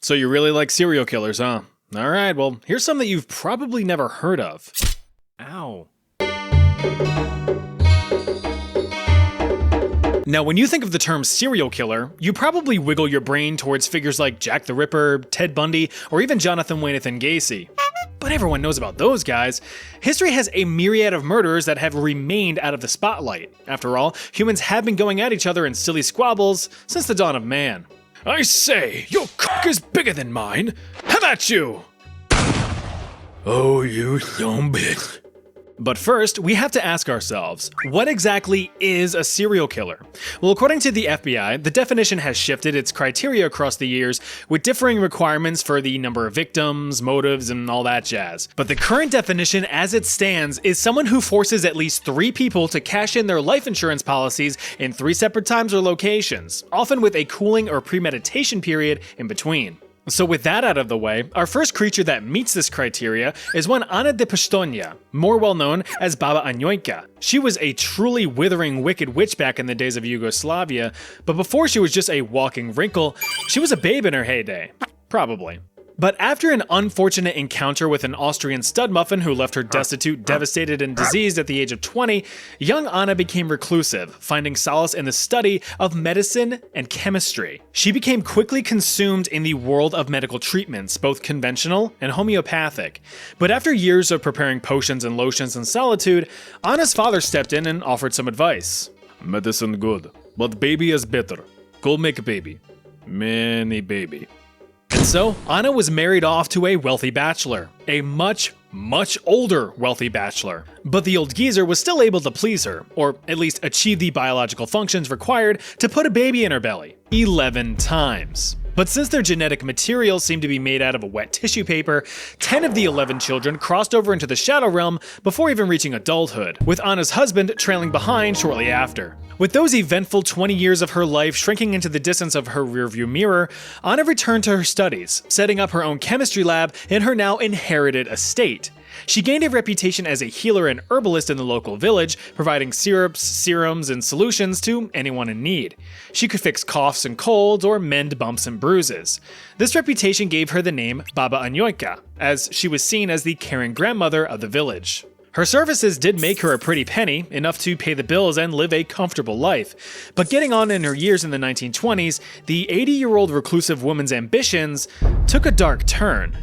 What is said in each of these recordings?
So you really like serial killers, huh? Alright, well, here's some that you've probably never heard of. Ow. Now, when you think of the term serial killer, you probably wiggle your brain towards figures like Jack the Ripper, Ted Bundy, or even Jonathan Wayne Gacy. But everyone knows about those guys. History has a myriad of murderers that have remained out of the spotlight. After all, humans have been going at each other in silly squabbles since the dawn of man. I say, your cock is bigger than mine. Have at you! Oh, you dumb bitch. But first, we have to ask ourselves, what exactly is a serial killer? Well, according to the FBI, the definition has shifted its criteria across the years, with differing requirements for the number of victims, motives, and all that jazz. But the current definition as it stands is someone who forces at least 3 people to cash in their life insurance policies in 3 separate times or locations, often with a cooling or premeditation period in between. So with that out of the way, our first creature that meets this criteria is one Anna de Pistoia, more well known as Baba Anujka. She was a truly withering wicked witch back in the days of Yugoslavia, but before she was just a walking wrinkle, she was a babe in her heyday. Probably. But after an unfortunate encounter with an Austrian stud muffin who left her destitute, devastated, and diseased at the age of 20, young Anna became reclusive, finding solace in the study of medicine and chemistry. She became quickly consumed in the world of medical treatments, both conventional and homeopathic. But after years of preparing potions and lotions in solitude, Anna's father stepped in and offered some advice. Medicine good, but baby is better. Go make a baby. Many baby. And so, Anna was married off to a wealthy bachelor, a much older wealthy bachelor. But the old geezer was still able to please her, or at least achieve the biological functions required to put a baby in her belly. 11 times. But since their genetic material seemed to be made out of a wet tissue paper, 10 of the 11 children crossed over into the shadow realm before even reaching adulthood, with Anna's husband trailing behind shortly after. With those eventful 20 years of her life shrinking into the distance of her rearview mirror, Anna returned to her studies, setting up her own chemistry lab in her now inherited estate. She gained a reputation as a healer and herbalist in the local village, providing syrups, serums, and solutions to anyone in need. She could fix coughs and colds or mend bumps and bruises. This reputation gave her the name Baba Anujka, as she was seen as the caring grandmother of the village. Her services did make her a pretty penny, enough to pay the bills and live a comfortable life. But getting on in her years in the 1920s, the 80-year-old reclusive woman's ambitions took a dark turn.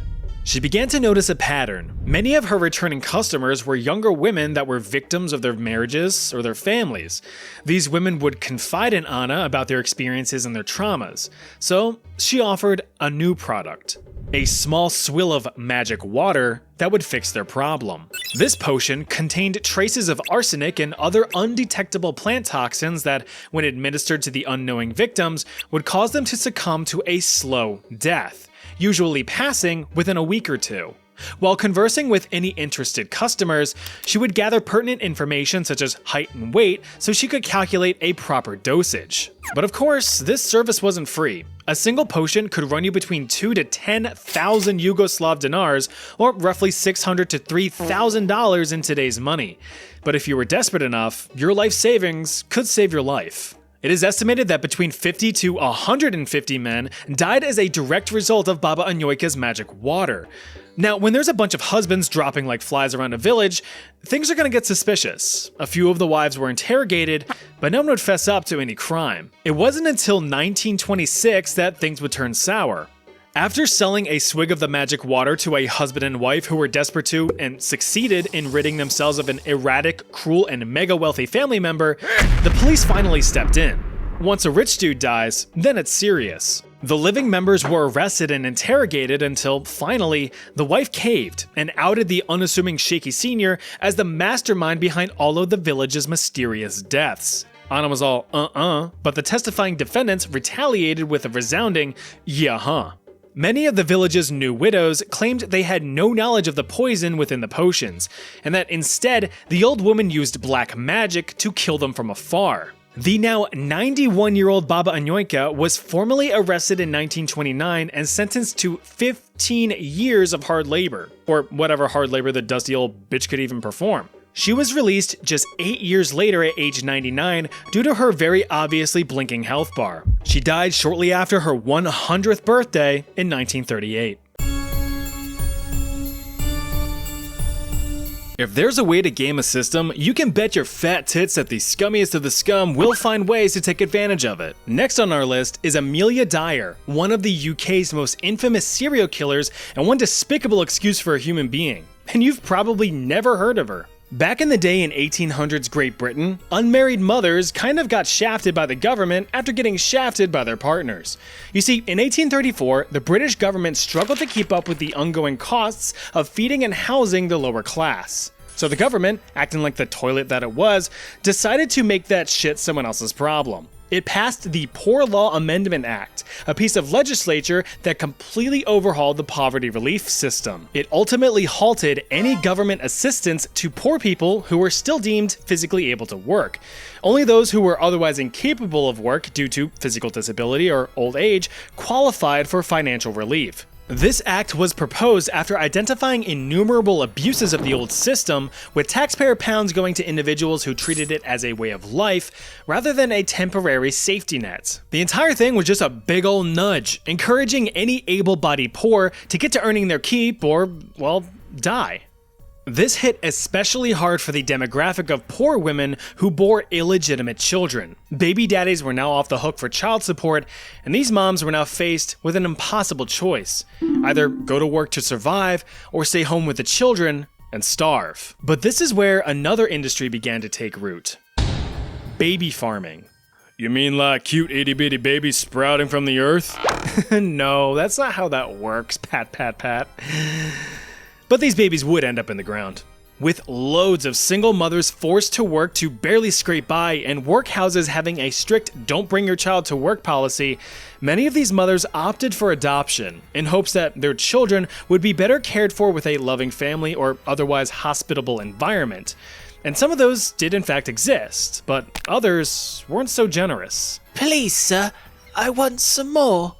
She began to notice a pattern. Many of her returning customers were younger women that were victims of their marriages or their families. These women would confide in Anna about their experiences and their traumas. So she offered a new product. A small swill of magic water that would fix their problem. This potion contained traces of arsenic and other undetectable plant toxins that, when administered to the unknowing victims, would cause them to succumb to a slow death, usually passing within a week or two. While conversing with any interested customers, she would gather pertinent information such as height and weight so she could calculate a proper dosage. But of course, this service wasn't free. A single potion could run you between 2,000 to 10,000 Yugoslav dinars, or roughly $600 to $3,000 in today's money. But if you were desperate enough, your life savings could save your life. It is estimated that between 50 to 150 men died as a direct result of Baba Anujka's magic water. Now, when there's a bunch of husbands dropping like flies around a village, things are gonna get suspicious. A few of the wives were interrogated, but no one would fess up to any crime. It wasn't until 1926 that things would turn sour. After selling a swig of the magic water to a husband and wife who were desperate to, and succeeded in ridding themselves of an erratic, cruel, and mega wealthy family member, the police finally stepped in. Once a rich dude dies, then it's serious. The living members were arrested and interrogated until, finally, the wife caved and outed the unassuming Shaky Sr. as the mastermind behind all of the village's mysterious deaths. Anna was all, but the testifying defendants retaliated with a resounding, yeah, huh. Many of the village's new widows claimed they had no knowledge of the poison within the potions, and that instead, the old woman used black magic to kill them from afar. The now 91-year-old Baba Anujka was formally arrested in 1929 and sentenced to 15 years of hard labor, or whatever hard labor the dusty old bitch could even perform. She was released just 8 years later at age 99 due to her very obviously blinking health bar. She died shortly after her 100th birthday in 1938. If there's a way to game a system, you can bet your fat tits that the scummiest of the scum will find ways to take advantage of it. Next on our list is Amelia Dyer, one of the UK's most infamous serial killers and one despicable excuse for a human being. And you've probably never heard of her. Back in the day in 1800s Great Britain, unmarried mothers kind of got shafted by the government after getting shafted by their partners. You see, in 1834, the British government struggled to keep up with the ongoing costs of feeding and housing the lower class. So the government, acting like the toilet that it was, decided to make that shit someone else's problem. It passed the Poor Law Amendment Act, a piece of legislature that completely overhauled the poverty relief system. It ultimately halted any government assistance to poor people who were still deemed physically able to work. Only those who were otherwise incapable of work due to physical disability or old age qualified for financial relief. This act was proposed after identifying innumerable abuses of the old system, with taxpayer pounds going to individuals who treated it as a way of life, rather than a temporary safety net. The entire thing was just a big ol' nudge, encouraging any able-bodied poor to get to earning their keep or, well, die. This hit especially hard for the demographic of poor women who bore illegitimate children. Baby daddies were now off the hook for child support, and these moms were now faced with an impossible choice. Either go to work to survive, or stay home with the children and starve. But this is where another industry began to take root. Baby farming. You mean like cute itty-bitty babies sprouting from the earth? No, that's not how that works, pat pat pat. But these babies would end up in the ground. With loads of single mothers forced to work to barely scrape by and workhouses having a strict don't bring your child to work policy, many of these mothers opted for adoption in hopes that their children would be better cared for with a loving family or otherwise hospitable environment. And some of those did in fact exist, but others weren't so generous. Please, sir, I want some more.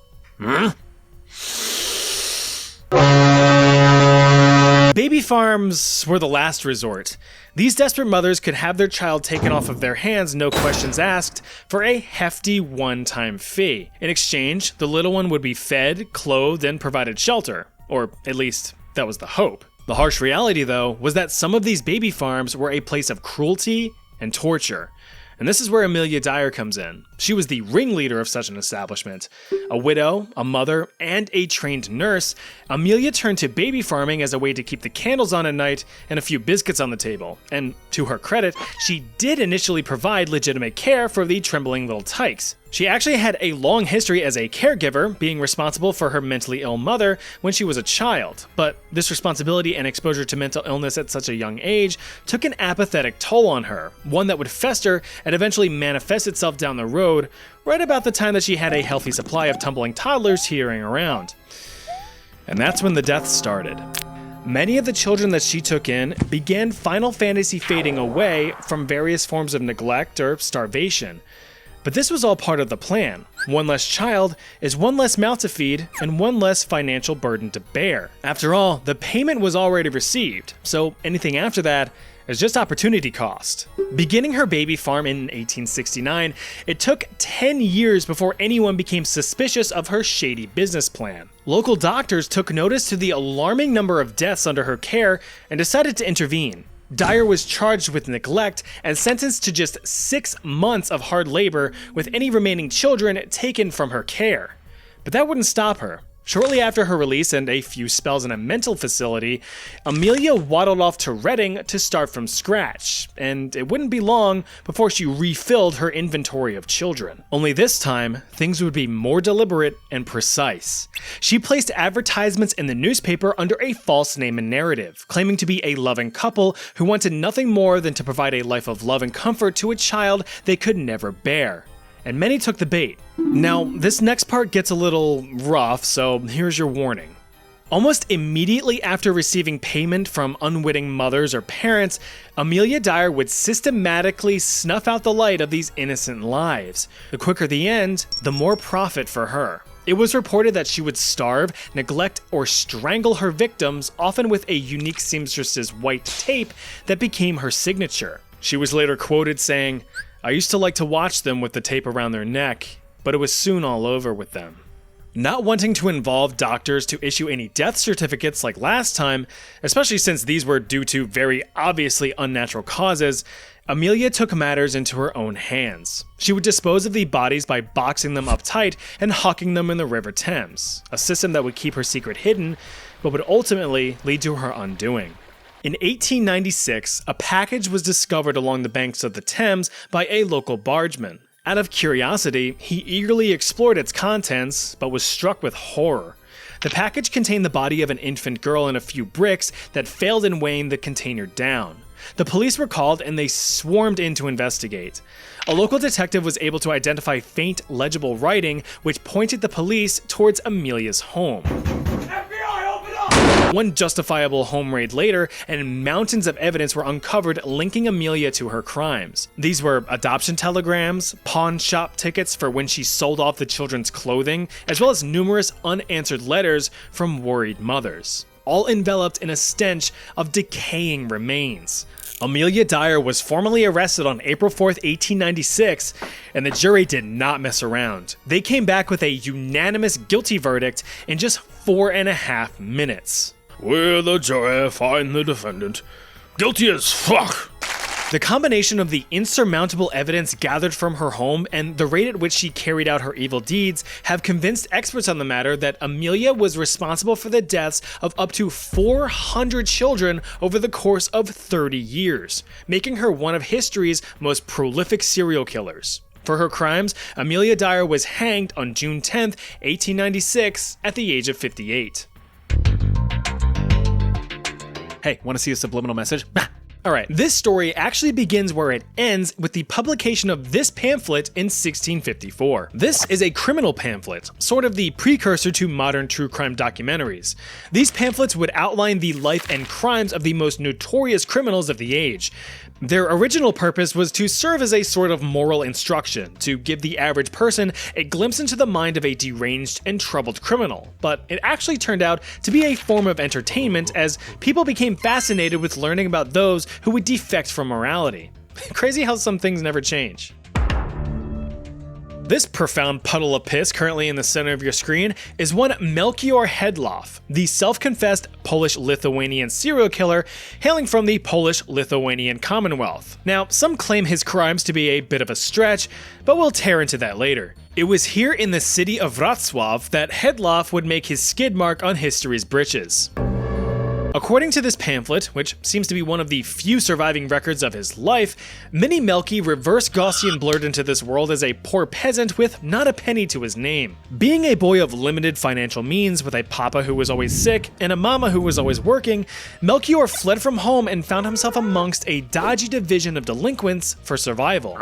Baby farms were the last resort. These desperate mothers could have their child taken off of their hands, no questions asked, for a hefty one-time fee. In exchange, the little one would be fed, clothed, and provided shelter. Or at least, that was the hope. The harsh reality, though, was that some of these baby farms were a place of cruelty and torture. And this is where Amelia Dyer comes in. She was the ringleader of such an establishment. A widow, a mother, and a trained nurse, Amelia turned to baby farming as a way to keep the candles on at night and a few biscuits on the table. And to her credit, she did initially provide legitimate care for the trembling little tykes. She actually had a long history as a caregiver, being responsible for her mentally ill mother when she was a child. But this responsibility and exposure to mental illness at such a young age took an apathetic toll on her, one that would fester and eventually manifest itself down the road, right about the time that she had a healthy supply of tumbling toddlers teetering around. And that's when the deaths started. Many of the children that she took in began Final Fantasy fading away from various forms of neglect or starvation. But this was all part of the plan. One less child is one less mouth to feed and one less financial burden to bear. After all, the payment was already received, so anything after that is just opportunity cost. Beginning her baby farm in 1869, it took 10 years before anyone became suspicious of her shady business plan. Local doctors took notice to the alarming number of deaths under her care and decided to intervene. Dyer was charged with neglect and sentenced to just 6 months of hard labor, with any remaining children taken from her care. But that wouldn't stop her. Shortly after her release and a few spells in a mental facility, Amelia waddled off to Reading to start from scratch, and it wouldn't be long before she refilled her inventory of children. Only this time, things would be more deliberate and precise. She placed advertisements in the newspaper under a false name and narrative, claiming to be a loving couple who wanted nothing more than to provide a life of love and comfort to a child they could never bear. And many took the bait. Now, this next part gets a little rough, so here's your warning. Almost immediately after receiving payment from unwitting mothers or parents, Amelia Dyer would systematically snuff out the light of these innocent lives. The quicker the end, the more profit for her. It was reported that she would starve, neglect, or strangle her victims, often with a unique seamstress's white tape that became her signature. She was later quoted saying, "I used to like to watch them with the tape around their neck, but it was soon all over with them." Not wanting to involve doctors to issue any death certificates like last time, especially since these were due to very obviously unnatural causes, Amelia took matters into her own hands. She would dispose of the bodies by boxing them up tight and hucking them in the River Thames, a system that would keep her secret hidden, but would ultimately lead to her undoing. In 1896, a package was discovered along the banks of the Thames by a local bargeman. Out of curiosity, he eagerly explored its contents, but was struck with horror. The package contained the body of an infant girl and a few bricks that failed in weighing the container down. The police were called and they swarmed in to investigate. A local detective was able to identify faint, legible writing which pointed the police towards Amelia's home. One justifiable home raid later, and mountains of evidence were uncovered linking Amelia to her crimes. These were adoption telegrams, pawn shop tickets for when she sold off the children's clothing, as well as numerous unanswered letters from worried mothers, all enveloped in a stench of decaying remains. Amelia Dyer was formally arrested on April 4th, 1896, and the jury did not mess around. They came back with a unanimous guilty verdict in just 4.5 minutes. Will the jury find the defendant guilty as fuck? The combination of the insurmountable evidence gathered from her home and the rate at which she carried out her evil deeds have convinced experts on the matter that Amelia was responsible for the deaths of up to 400 children over the course of 30 years, making her one of history's most prolific serial killers. For her crimes, Amelia Dyer was hanged on June 10th, 1896, at the age of 58. Hey, want to see a subliminal message? Alright, this story actually begins where it ends with the publication of this pamphlet in 1654. This is a criminal pamphlet, sort of the precursor to modern true crime documentaries. These pamphlets would outline the life and crimes of the most notorious criminals of the age. Their original purpose was to serve as a sort of moral instruction, to give the average person a glimpse into the mind of a deranged and troubled criminal, but it actually turned out to be a form of entertainment as people became fascinated with learning about those who would defect from morality. Crazy how some things never change. This profound puddle of piss currently in the center of your screen is one Melchior Hedloff, the self-confessed Polish-Lithuanian serial killer hailing from the Polish-Lithuanian Commonwealth. Now, some claim his crimes to be a bit of a stretch, but we'll tear into that later. It was here in the city of Wrocław that Hedloff would make his skid mark on history's britches. According to this pamphlet, which seems to be one of the few surviving records of his life, Mini Melky reverse Gaussian blurred into this world as a poor peasant with not a penny to his name. Being a boy of limited financial means with a papa who was always sick and a mama who was always working, Melchior fled from home and found himself amongst a dodgy division of delinquents for survival.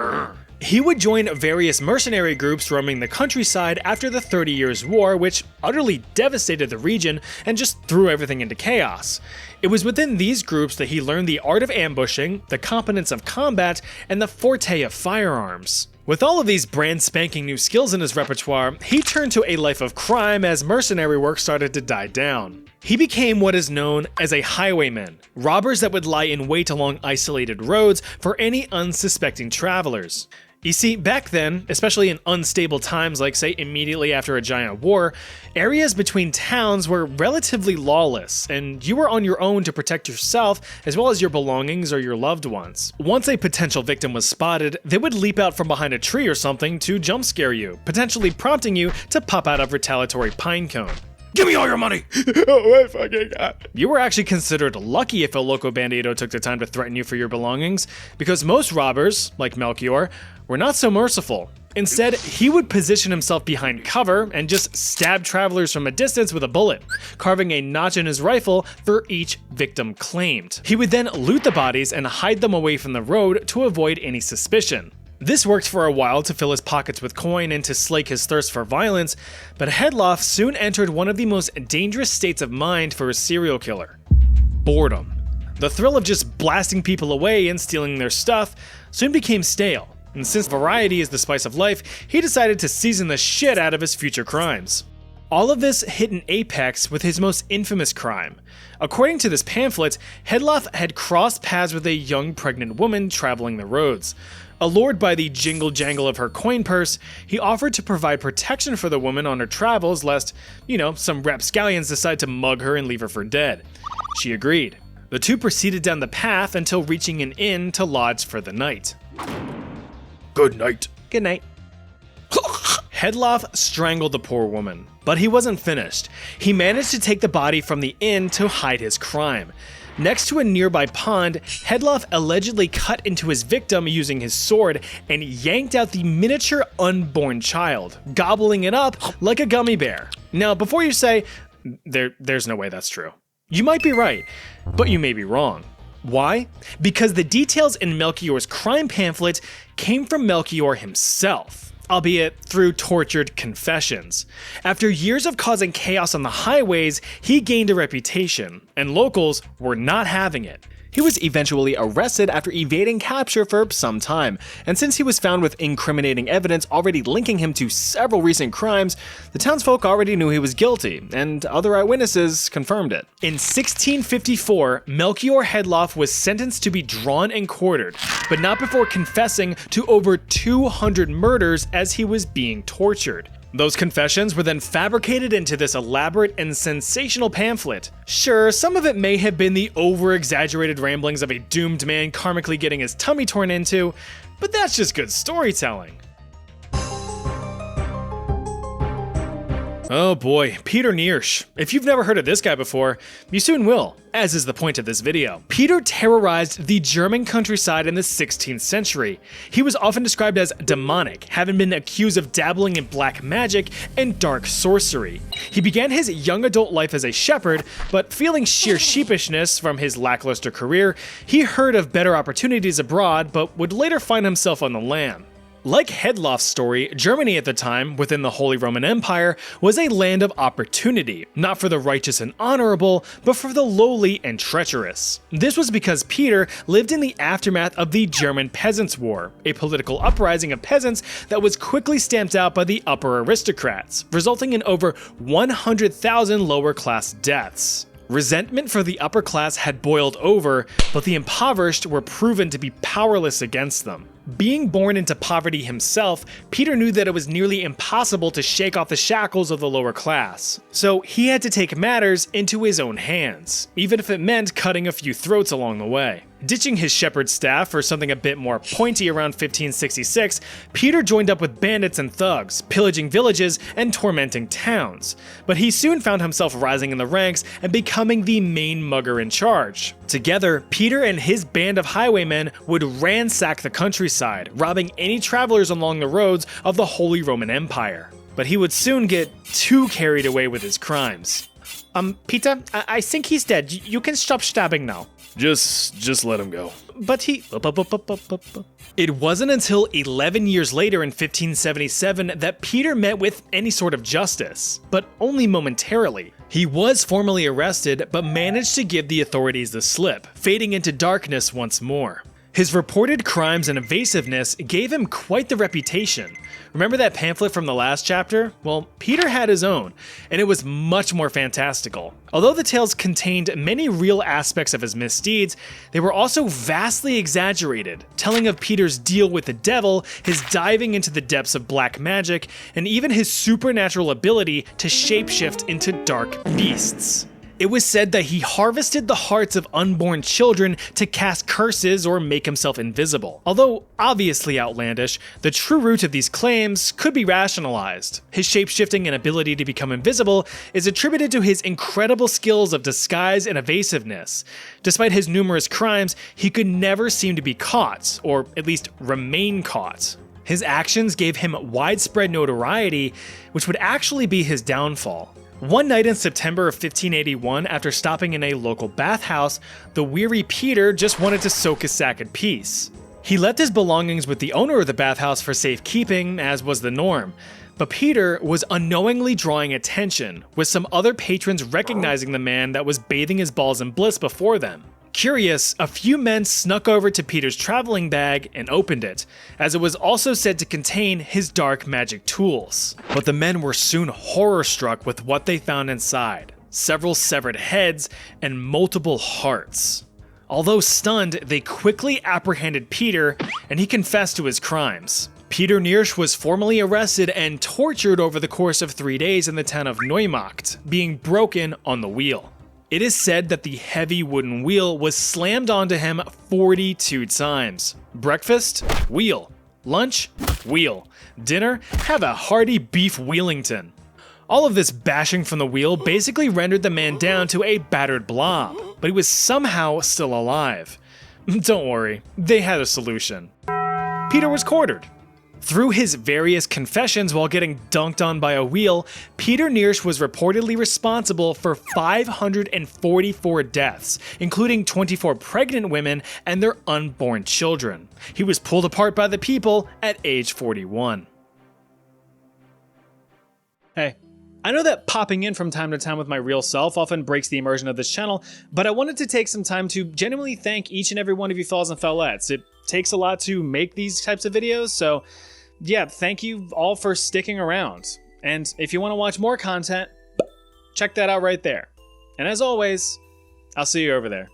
He would join various mercenary groups roaming the countryside after the 30 Years' War, which utterly devastated the region and just threw everything into chaos. It was within these groups that he learned the art of ambushing, the competence of combat, and the forte of firearms. With all of these brand spanking new skills in his repertoire, he turned to a life of crime as mercenary work started to die down. He became what is known as a highwayman, robbers that would lie in wait along isolated roads for any unsuspecting travelers. You see, back then, especially in unstable times like say immediately after a giant war, areas between towns were relatively lawless, and you were on your own to protect yourself as well as your belongings or your loved ones. Once a potential victim was spotted, they would leap out from behind a tree or something to jump scare you, potentially prompting you to pop out a retaliatory pine cone. Give me all your money! Oh my fucking god. You were actually considered lucky if a local bandito took the time to threaten you for your belongings, because most robbers, like Melchior, were not so merciful. Instead, he would position himself behind cover and just stab travelers from a distance with a bullet, carving a notch in his rifle for each victim claimed. He would then loot the bodies and hide them away from the road to avoid any suspicion. This worked for a while to fill his pockets with coin and to slake his thirst for violence, but Hedloff soon entered one of the most dangerous states of mind for a serial killer: boredom. The thrill of just blasting people away and stealing their stuff soon became stale, and since variety is the spice of life, he decided to season the shit out of his future crimes. All of this hit an apex with his most infamous crime. According to this pamphlet, Hedloff had crossed paths with a young pregnant woman traveling the roads. Allured by the jingle-jangle of her coin purse, he offered to provide protection for the woman on her travels lest, some rapscallions decide to mug her and leave her for dead. She agreed. The two proceeded down the path until reaching an inn to lodge for the night. Good night. Good night. Hedloff strangled the poor woman, but he wasn't finished. He managed to take the body from the inn to hide his crime. Next to a nearby pond, Hedloff allegedly cut into his victim using his sword and yanked out the miniature unborn child, gobbling it up like a gummy bear. Now, before you say, there's no way that's true. You might be right, but you may be wrong. Why? Because the details in Melchior's crime pamphlet came from Melchior himself, albeit through tortured confessions. After years of causing chaos on the highways, he gained a reputation, and locals were not having it. He was eventually arrested after evading capture for some time, and since he was found with incriminating evidence already linking him to several recent crimes, the townsfolk already knew he was guilty, and other eyewitnesses confirmed it. In 1654, Melchior Hedloff was sentenced to be drawn and quartered, but not before confessing to over 200 murders as he was being tortured. Those confessions were then fabricated into this elaborate and sensational pamphlet. Sure, some of it may have been the over-exaggerated ramblings of a doomed man karmically getting his tummy torn into, but that's just good storytelling. Oh boy, Peter Niers. If you've never heard of this guy before, you soon will, as is the point of this video. Peter terrorized the German countryside in the 16th century. He was often described as demonic, having been accused of dabbling in black magic and dark sorcery. He began his young adult life as a shepherd, but feeling sheer sheepishness from his lackluster career, he heard of better opportunities abroad, but would later find himself on the lam. Like Hedloff's story, Germany at the time, within the Holy Roman Empire, was a land of opportunity, not for the righteous and honorable, but for the lowly and treacherous. This was because Peter lived in the aftermath of the German Peasants' War, a political uprising of peasants that was quickly stamped out by the upper aristocrats, resulting in over 100,000 lower-class deaths. Resentment for the upper class had boiled over, but the impoverished were proven to be powerless against them. Being born into poverty himself, Peter knew that it was nearly impossible to shake off the shackles of the lower class. So he had to take matters into his own hands, even if it meant cutting a few throats along the way. Ditching his shepherd's staff for something a bit more pointy around 1566, Peter joined up with bandits and thugs, pillaging villages and tormenting towns. But he soon found himself rising in the ranks and becoming the main mugger in charge. Together, Peter and his band of highwaymen would ransack the countryside, robbing any travelers along the roads of the Holy Roman Empire. But he would soon get too carried away with his crimes. Peter, I think he's dead. You can stop stabbing now. Just let him go. But he... It wasn't until 11 years later in 1577 that Peter met with any sort of justice, but only momentarily. He was formally arrested, but managed to give the authorities the slip, fading into darkness once more. His reported crimes and evasiveness gave him quite the reputation. Remember that pamphlet from the last chapter? Well, Peter had his own, and it was much more fantastical. Although the tales contained many real aspects of his misdeeds, they were also vastly exaggerated, telling of Peter's deal with the devil, his diving into the depths of black magic, and even his supernatural ability to shapeshift into dark beasts. It was said that he harvested the hearts of unborn children to cast curses or make himself invisible. Although obviously outlandish, the true root of these claims could be rationalized. His shapeshifting and ability to become invisible is attributed to his incredible skills of disguise and evasiveness. Despite his numerous crimes, he could never seem to be caught, or at least remain caught. His actions gave him widespread notoriety, which would actually be his downfall. One night in September of 1581, after stopping in a local bathhouse, the weary Peter just wanted to soak his sack in peace. He left his belongings with the owner of the bathhouse for safekeeping, as was the norm. But Peter was unknowingly drawing attention, with some other patrons recognizing the man that was bathing his balls in bliss before them. Curious, a few men snuck over to Peter's traveling bag and opened it, as it was also said to contain his dark magic tools. But the men were soon horror-struck with what they found inside: several severed heads and multiple hearts. Although stunned, they quickly apprehended Peter, and he confessed to his crimes. Peter Niers was formally arrested and tortured over the course of 3 days in the town of Neumarkt, being broken on the wheel. It is said that the heavy wooden wheel was slammed onto him 42 times. Breakfast? Wheel. Lunch? Wheel. Dinner? Have a hearty beef Wheelington. All of this bashing from the wheel basically rendered the man down to a battered blob, but he was somehow still alive. Don't worry, they had a solution. Peter was quartered. Through his various confessions while getting dunked on by a wheel, Peter Niers was reportedly responsible for 544 deaths, including 24 pregnant women and their unborn children. He was pulled apart by the people at age 41. Hey, I know that popping in from time to time with my real self often breaks the immersion of this channel, but I wanted to take some time to genuinely thank each and every one of you fellas and fellettes. It takes a lot to make these types of videos, so yeah, thank you all for sticking around. And if you want to watch more content, check that out right there. And as always, I'll see you over there.